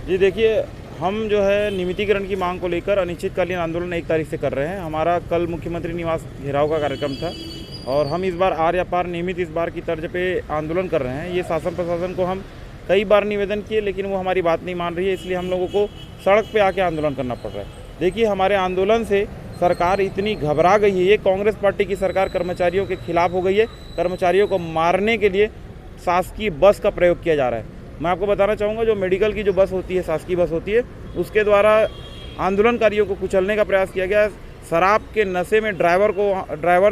जी देखिए, हम जो है नियमितीकरण की मांग को लेकर अनिश्चितकालीन आंदोलन 1 तारीख से कर रहे हैं। हमारा कल मुख्यमंत्री निवास घेराव का कार्यक्रम था और हम इस बार आर या पार नियमित इस बार की तर्ज पे आंदोलन कर रहे हैं। ये शासन प्रशासन को हम कई बार निवेदन किए, लेकिन वो हमारी बात नहीं मान रही है, इसलिए हम लोगों को सड़क पे आके आंदोलन करना पड़ रहा है। देखिए, हमारे आंदोलन से सरकार इतनी घबरा गई है। ये कांग्रेस पार्टी की सरकार कर्मचारियों के खिलाफ हो गई है। कर्मचारियों को मारने के लिए शासकीय बस का प्रयोग किया जा रहा है। मैं आपको बताना चाहूँगा, जो मेडिकल की जो बस होती है, शासकीय बस होती है, उसके द्वारा आंदोलनकारियों को कुचलने का प्रयास किया गया। शराब के नशे में ड्राइवर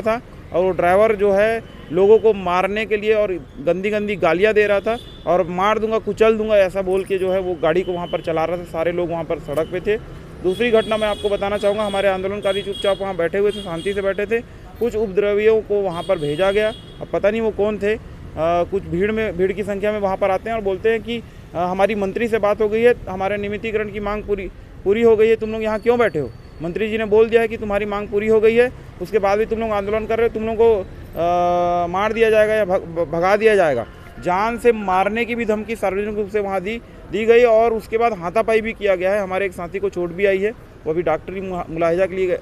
था और वो ड्राइवर जो है लोगों को मारने के लिए और गंदी गंदी गालियाँ दे रहा था और मार दूंगा, कुचल दूंगा ऐसा बोल के जो है वो गाड़ी को वहाँ पर चला रहा था। सारे लोग वहाँ पर सड़क पे थे। दूसरी घटना मैं आपको बताना चाहूँगा, हमारे आंदोलनकारी चुपचाप वहाँ बैठे हुए थे, शांति से बैठे थे। कुछ उपद्रवियों को वहाँ पर भेजा गया। अब पता नहीं वो कौन थे। कुछ भीड़ की संख्या में वहाँ पर आते हैं और बोलते हैं कि हमारी मंत्री से बात हो गई है, हमारे नियमितीकरण की मांग पूरी हो गई है, तुम लोग यहाँ क्यों बैठे हो। मंत्री जी ने बोल दिया है कि तुम्हारी मांग पूरी हो गई है, उसके बाद भी तुम लोग आंदोलन कर रहे हो, तुम लोग को मार दिया जाएगा या भगा दिया जाएगा। जान से मारने की भी धमकी सार्वजनिक रूप से वहाँ दी गई और उसके बाद हाथापाई भी किया गया है। हमारे एक साथी को चोट भी आई है, वो अभी डॉक्टरी मुलाहिजा के लिए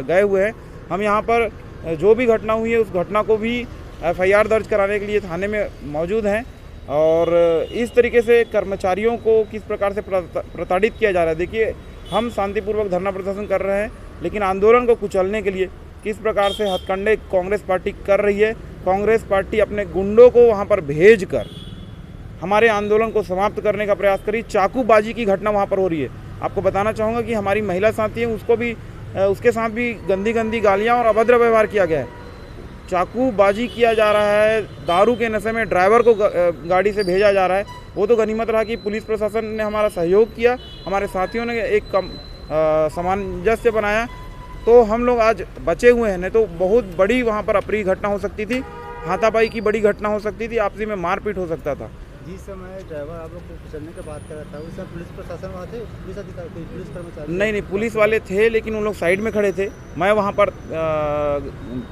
गए हुए हैं। हम यहाँ पर जो भी घटना हुई है उस घटना को भी FIR दर्ज कराने के लिए थाने में मौजूद हैं और इस तरीके से कर्मचारियों को किस प्रकार से प्रताड़ित किया जा रहा है। देखिए, हम शांतिपूर्वक धरना प्रदर्शन कर रहे हैं, लेकिन आंदोलन को कुचलने के लिए किस प्रकार से हथकंडे कांग्रेस पार्टी कर रही है। कांग्रेस पार्टी अपने गुंडों को वहां पर भेजकर हमारे आंदोलन को समाप्त करने का प्रयास करी। चाकूबाजी की घटना वहां पर हो रही है। आपको बताना चाहूँगा कि हमारी महिला साथी है, उसके साथ भी गंदी गालियाँ और अभद्र व्यवहार किया गया है। चाकूबाजी किया जा रहा है, दारू के नशे में ड्राइवर को गाड़ी से भेजा जा रहा है। वो तो गनीमत रहा कि पुलिस प्रशासन ने हमारा सहयोग किया, हमारे साथियों ने एक सामंजस्य बनाया, तो हम लोग आज बचे हुए हैं। नहीं तो बहुत बड़ी वहाँ पर अप्रिय घटना हो सकती थी, हाथापाई की बड़ी घटना हो सकती थी, आपसी में मारपीट हो सकता था। जिस समय ड्राइवर आप लोग को कुचलने की बात कर रहा था, उस समय पुलिस प्रशासन वहाँ थे, पुलिस अधिकारी, पुलिस कर्मचारी? नहीं, पुलिस वाले थे, लेकिन उन लोग साइड में खड़े थे। मैं वहाँ पर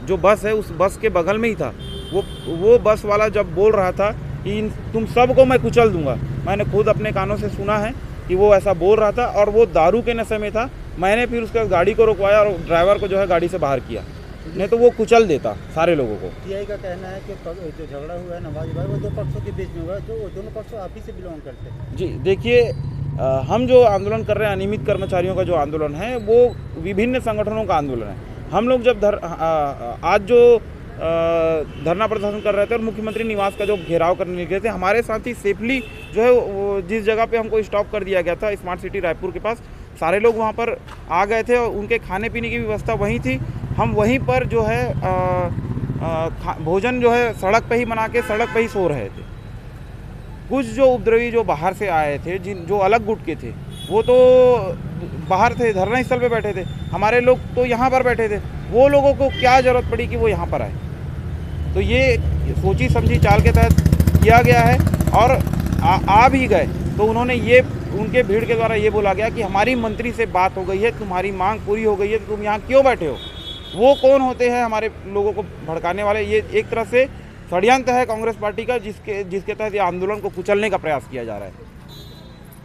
जो बस है उस बस के बगल में ही था। वो बस वाला जब बोल रहा था कि तुम सबको मैं कुचल दूंगा, मैंने खुद अपने कानों से सुना है कि वो ऐसा बोल रहा था और वो दारू के नशे में था। मैंने फिर उसका गाड़ी को रुकवाया और ड्राइवर को जो है गाड़ी से बाहर किया, नहीं तो वो कुचल देता सारे लोगों को। टीआई का कहना है कि जो झगड़ा हुआ है नवाज भाई, वो दो पक्षों के बीच में हुआ है, जो दोनों पक्ष आप ही से बिलोंग करते हैं। जी देखिए, हम जो आंदोलन कर रहे हैं, अनियमित कर्मचारियों का जो आंदोलन है, वो विभिन्न संगठनों का आंदोलन है। हम लोग जब आज जो धरना प्रदर्शन कर रहे थे और मुख्यमंत्री निवास का जो घेराव करने निकले थे, हमारे साथी सेफली जो है वो जिस जगह पे हमको स्टॉप कर दिया गया था, स्मार्ट सिटी रायपुर के पास, सारे लोग वहाँ पर आ गए थे और उनके खाने पीने की व्यवस्था वहीं थी। हम वहीं पर जो है भोजन जो है सड़क पे ही बना के सड़क पे ही सो रहे थे। कुछ जो उपद्रवी जो बाहर से आए थे, जो अलग गुट के थे, वो तो बाहर थे, धरना स्थल पे बैठे थे। हमारे लोग तो यहाँ पर बैठे थे। वो लोगों को क्या ज़रूरत पड़ी कि वो यहाँ पर आए। तो ये सोची समझी चाल के तहत किया गया है और आ भी गए तो उन्होंने उनके भीड़ के द्वारा ये बोला गया कि हमारी मंत्री से बात हो गई है, तुम्हारी मांग पूरी हो गई है, तो तुम यहाँ क्यों बैठे हो। वो कौन होते हैं हमारे लोगों को भड़काने वाले। ये एक तरह से षड्यंत्र है कांग्रेस पार्टी का, जिसके तहत ये आंदोलन को कुचलने का प्रयास किया जा रहा है।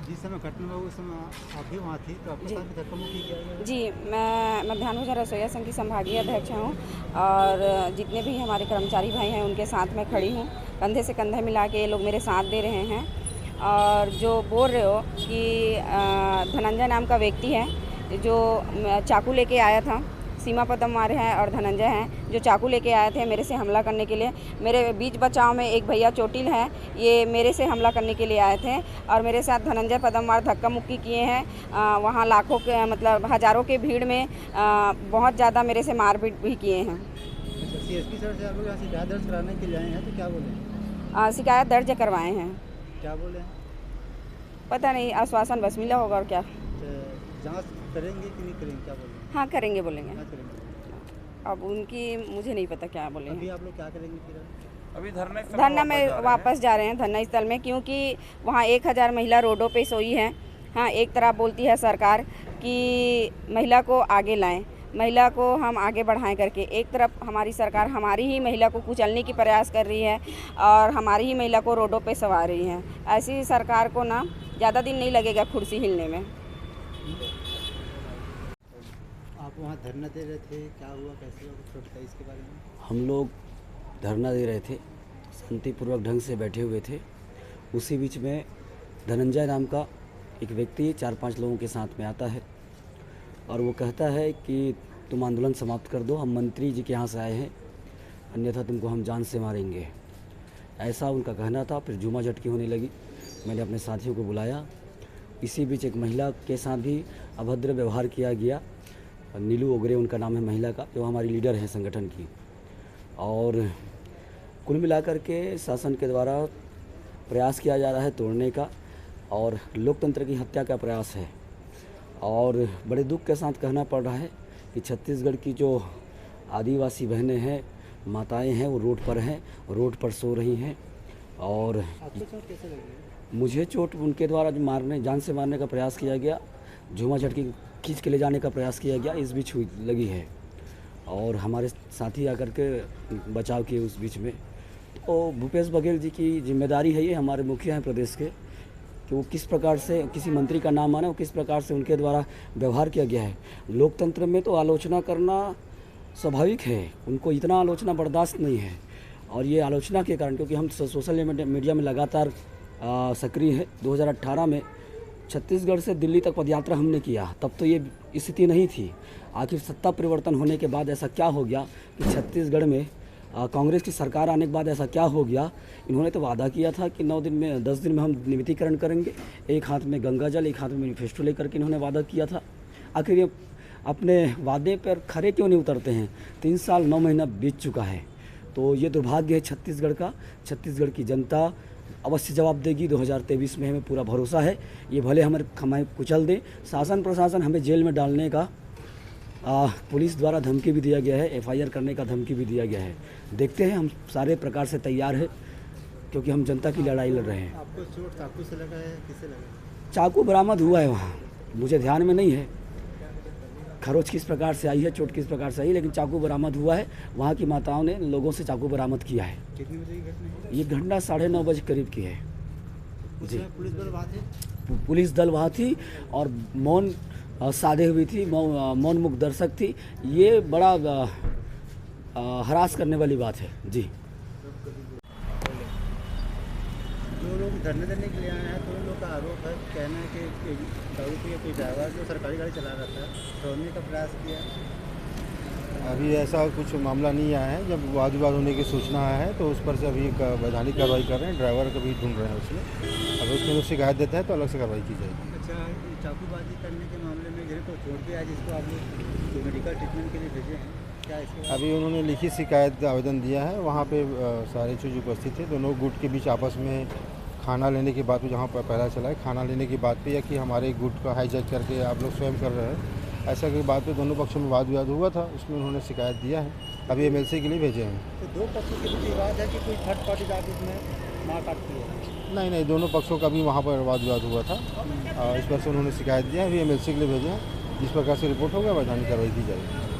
जिस समय घटना हुआ उस समय आप भी वहाँ थी, तो आपके साथ भी धक्का मुक्की किया गया? जी, मैं मध्यान्ह रसोईया संघ की संभागीय अध्यक्ष हूँ और जितने भी हमारे कर्मचारी भाई हैं उनके साथ मैं खड़ी हूँ। कंधे से कंधा मिला के ये लोग मेरे साथ दे रहे हैं। और जो बोल रहे हो कि धनंजय नाम का व्यक्ति है जो चाकू लेके आया था, सीमा पदम हैं और धनंजय हैं जो चाकू लेके आए थे मेरे से हमला करने के लिए। मेरे बीच बचाव में एक भैया चोटिल हैं, ये मेरे से हमला करने के लिए आए थे और मेरे साथ धनंजय पदमवार धक्का मुक्की किए हैं। वहाँ लाखों के मतलब हज़ारों के भीड़ में बहुत ज़्यादा मेरे से मारपीट भी किए हैं। CSP सर से आप लोग यहाँ शिकायत दर्ज कराने के लिए आए हैं, तो क्या बोले? शिकायत दर्ज करवाए हैं। क्या बोले? पता नहीं, आश्वासन बस मिला होगा और क्या। जाँच करेंगे कि नहीं करेंगे, क्या बोले? हाँ करेंगे बोलेंगे। क्या करेंगे? अब उनकी मुझे नहीं पता क्या बोलेंगे। अभी आप लोग क्या करेंगे फिर? अभी धरना में वापस जा रहे हैं धरना स्थल में, क्योंकि वहाँ 1000 महिला रोडों पे सोई है। हाँ, एक तरफ बोलती है सरकार कि महिला को आगे लाएं, महिला को हम आगे बढ़ाएं करके। एक तरफ हमारी सरकार हमारी ही महिला को कुचलने की प्रयास कर रही है और हमारी ही महिला को रोडों पे सवार रही है। ऐसी सरकार को ना ज़्यादा दिन नहीं लगेगा कुर्सी हिलने में। आप वहाँ धरना दे रहे थे, क्या हुआ, कैसे हुआ, कुछ बताइए इसके बारे में। हम लोग धरना दे रहे थे, शांतिपूर्वक ढंग से बैठे हुए थे। उसी बीच में धनंजय नाम का एक व्यक्ति 4-5 लोगों के साथ में आता है और वो कहता है कि तुम आंदोलन समाप्त कर दो, हम मंत्री जी के यहाँ से आए हैं, अन्यथा तुमको हम जान से मारेंगे, ऐसा उनका कहना था। फिर जुमा झटकी होने लगी। मैंने अपने साथियों को बुलाया। इसी बीच एक महिला के साथ भी अभद्र व्यवहार किया गया। नीलू ओगरे उनका नाम है महिला का, जो हमारी लीडर है संगठन की। और कुल मिलाकर के शासन के द्वारा प्रयास किया जा रहा है तोड़ने का और लोकतंत्र की हत्या का प्रयास है। और बड़े दुख के साथ कहना पड़ रहा है कि छत्तीसगढ़ की जो आदिवासी बहनें हैं, माताएं हैं, वो रोड पर हैं, रोड पर सो रही हैं। और आपको चोट कैसे लगी? मुझे चोट उनके द्वारा जो मारने, जान से मारने का प्रयास किया गया, झूमा झटकी खींच के ले जाने का प्रयास किया गया, इस बीच लगी है। और हमारे साथी आकर के बचाव किए उस बीच में। तो भूपेश बघेल जी की जिम्मेदारी है, ये हमारे मुखिया हैं प्रदेश के, कि वो किस प्रकार से किसी मंत्री का नाम आना, वो किस प्रकार से उनके द्वारा व्यवहार किया गया है। लोकतंत्र में तो आलोचना करना स्वाभाविक है, उनको इतना आलोचना बर्दाश्त नहीं है। और ये आलोचना के कारण, क्योंकि हम सोशल मीडिया में लगातार सक्रिय है। 2018 में छत्तीसगढ़ से दिल्ली तक पदयात्रा हमने किया, तब तो ये स्थिति नहीं थी। आखिर सत्ता परिवर्तन होने के बाद ऐसा क्या हो गया कि छत्तीसगढ़ में कांग्रेस की सरकार आने के बाद ऐसा क्या हो गया। इन्होंने तो वादा किया था कि 10 दिन में हम नियमितीकरण करेंगे। एक हाथ में गंगा जल, एक हाथ में मैनिफेस्टो लेकर के इन्होंने वादा किया था। आखिर ये अपने वादे पर खरे क्यों नहीं उतरते हैं? 3 साल 9 महीना बीत चुका है। तो ये दुर्भाग्य है छत्तीसगढ़ का। छत्तीसगढ़ की जनता अवश्य जवाब देगी। 2023 में हमें पूरा भरोसा है। ये भले हमें कुचल दें, शासन प्रशासन हमें जेल में डालने का पुलिस द्वारा धमकी भी दिया गया है, FIR करने का धमकी भी दिया गया है। देखते हैं, हम सारे प्रकार से तैयार हैं, क्योंकि हम जनता की लड़ाई लड़ रहे हैं। आपको चोट चाकू से लगा है, किससे लगा? चाकू बरामद हुआ है वहाँ, मुझे ध्यान में नहीं है खरोच किस प्रकार से आई है, चोट किस प्रकार से आई, लेकिन चाकू बरामद हुआ है। वहाँ की माताओं ने लोगों से चाकू बरामद किया है। कितनी बजे की घटना है? ये घटना 9:30 बजे करीब की है जी। पुलिस बल वहाँ थे? पुलिस दल वहाँ थी और मौन साधे हुई थी, मौन मुख दर्शक थी। ये बड़ा हरास करने वाली बात है जी। जो लोग धरने देने के लिए आए हैं, तो उन लोग का आरोप है, कहना है कि दारू पिए कोई ड्राइवर जो सरकारी गाड़ी चला रहा था, तोड़ने का प्रयास किया। अभी ऐसा कुछ मामला नहीं आया है। जब वाद विवाद होने की सूचना आया है तो उस पर से अभी वैधानिक कार्रवाई कर रहे हैं। ड्राइवर को भी ढूंढ रहे हैं उसमें। अगर उसमें जो शिकायत देता है तो अलग से कार्रवाई की जाएगी। अच्छा, चाकूबाजी करने के मामले में जिनको चोट भी आई, जिसको आप लोग मेडिकल ट्रीटमेंट के लिए भेजे हैं, क्या इसके अभी उन्होंने लिखित शिकायत आवेदन दिया है। वहाँ पे सारे चीज़ उपस्थित है। दोनों गुट के बीच आपस में खाना लेने की बात पे, जहाँ पर पहला चला है खाना लेने की बात पे, या कि हमारे गुट का हाईजैक करके आप लोग स्वयं कर रहे हैं, ऐसा की बात पे दोनों पक्षों में वाद विवाद हुआ था। उसमें उन्होंने शिकायत दिया है। अभी MLC के लिए भेजे हैं। तो दो पक्षों के बीच विवाद है कि कोई थर्ड पार्टी जाकर इसमें मारकाट की है? नहीं, दोनों पक्षों का भी वहाँ पर वाद विवाद हुआ था। इस पर से उन्होंने शिकायत दिया है। अभी MLC के लिए भेजे हैं। जिस प्रकार से रिपोर्ट होगा वैधानिक कार्रवाई की जाएगी।